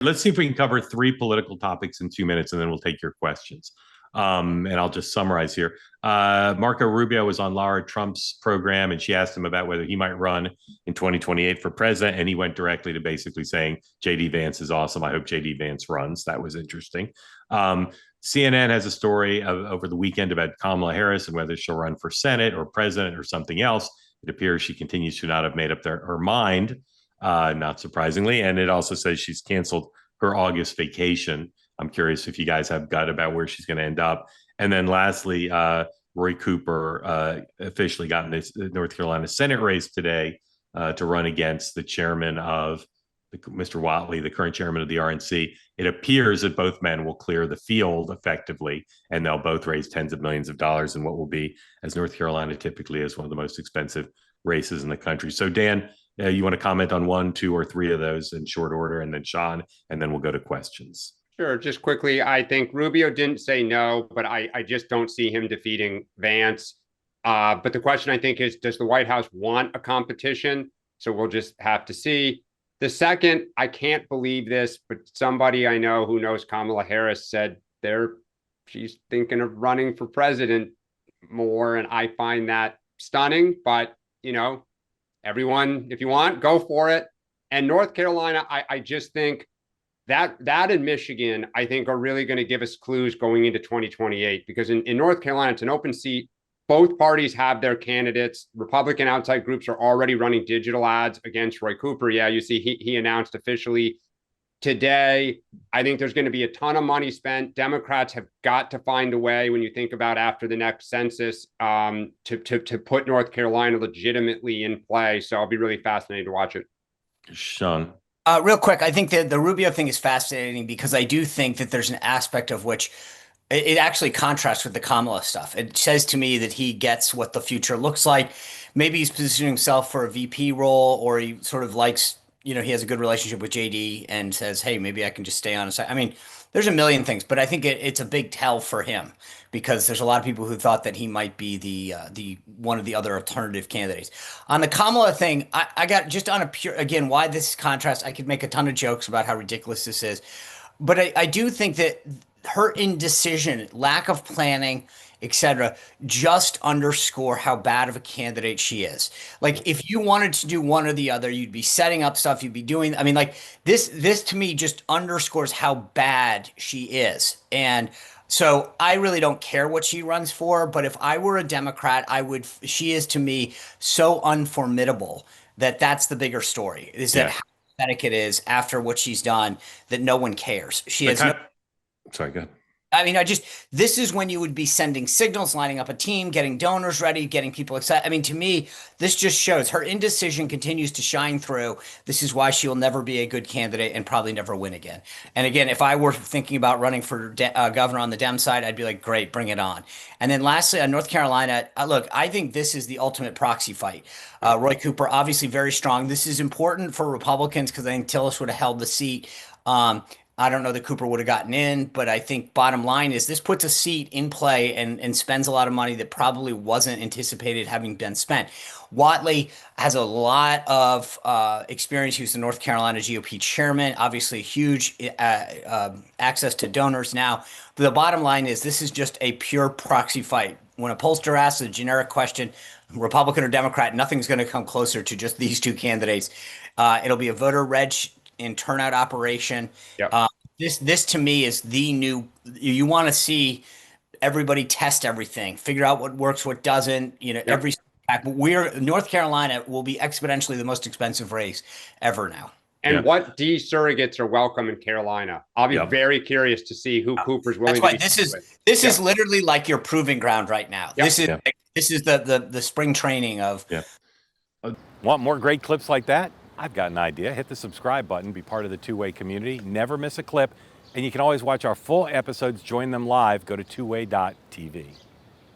Let's see if we can cover three political topics in 2 minutes, and then we'll take your questions. And I'll just summarize here. Marco Rubio was on Lara Trump's program, and she asked him about whether he might run in 2028 for president. And he went directly to basically saying, JD Vance is awesome. I hope JD Vance runs. That was interesting. CNN has a story over the weekend about Kamala Harris and whether she'll run for Senate or president or something else. It appears she continues to not have made up her mind, not surprisingly. And it also says she's canceled her August vacation. I'm curious if you guys have gut about where she's going to end up. And then lastly, Roy Cooper officially got in the North Carolina Senate race today to run against the chairman of Mr. Whatley, the current chairman of the RNC. It appears that both men will clear the field effectively, and they'll both raise tens of millions of dollars in what will be, as North Carolina typically is, one of the most expensive races in the country. So, Dan, you want to comment on one, two, or three of those in short order, and then Sean, and then we'll go to questions. Sure. Just quickly, I think Rubio didn't say no, but I just don't see him defeating Vance. But the question, I think, is, does the White House want a competition? So we'll just have to see. The second, I can't believe this, but somebody I know who knows Kamala Harris said she's thinking of running for president more, and I find that stunning. But, everyone, if you want, go for it. And North Carolina, I just think that and Michigan, I think, are really going to give us clues going into 2028, because in North Carolina, it's an open seat. Both parties have their candidates. Republican outside groups are already running digital ads against Roy Cooper. Yeah, you see he announced officially today. I think there's going to be a ton of money spent. Democrats have got to find a way, when you think about after the next census, to put North Carolina legitimately in play. So I'll be really fascinated to watch it. Sean. Real quick, I think that the Rubio thing is fascinating because I do think that there's an aspect of which it actually contrasts with the Kamala stuff. It says to me that he gets what the future looks like. Maybe he's positioning himself for a VP role, or he sort of likes, he has a good relationship with JD and says, hey, maybe I can just stay on his side. I mean, there's a million things, but I think it's a big tell for him because there's a lot of people who thought that he might be the one of the other alternative candidates. On the Kamala thing, I got just on a pure, again, why this contrast, I could make a ton of jokes about how ridiculous this is, but I do think that her indecision, lack of planning, etc., just underscore how bad of a candidate she is. Like, if you wanted to do one or the other, you'd be setting up stuff, you'd be doing, I mean, like, this to me just underscores how bad she is. And so I really don't care what she runs for, but if I were a Democrat, she is to me so unformidable that's the bigger story, is that how pathetic it is after what she's done, that no one cares. She has Sorry, go ahead. I mean, this is when you would be sending signals, lining up a team, getting donors ready, getting people excited. I mean, to me, this just shows her indecision continues to shine through. This is why she will never be a good candidate and probably never win again. And again, if I were thinking about running for governor on the Dem side, I'd be like, great, bring it on. And then lastly, on North Carolina, look, I think this is the ultimate proxy fight. Roy Cooper, obviously very strong. This is important for Republicans because I think Tillis would have held the seat. I don't know that Cooper would have gotten in, but I think bottom line is this puts a seat in play and spends a lot of money that probably wasn't anticipated having been spent. Whatley has a lot of experience. He was the North Carolina GOP chairman, obviously huge access to donors now. But the bottom line is this is just a pure proxy fight. When a pollster asks a generic question, Republican or Democrat, nothing's going to come closer to just these two candidates. It'll be a voter reg in turnout operation. Yep. This to me is the new, you want to see everybody test everything, figure out what works, what doesn't, every, but North Carolina will be exponentially the most expensive race ever now. And what D surrogates are welcome in Carolina? I'll be very curious to see who Cooper's willing to be. This is literally like your proving ground right now. This is the spring training of. Want more great clips like that? I've got an idea. Hit the subscribe button, be part of the two-way community, never miss a clip, and you can always watch our full episodes, join them live, go to twoway.tv.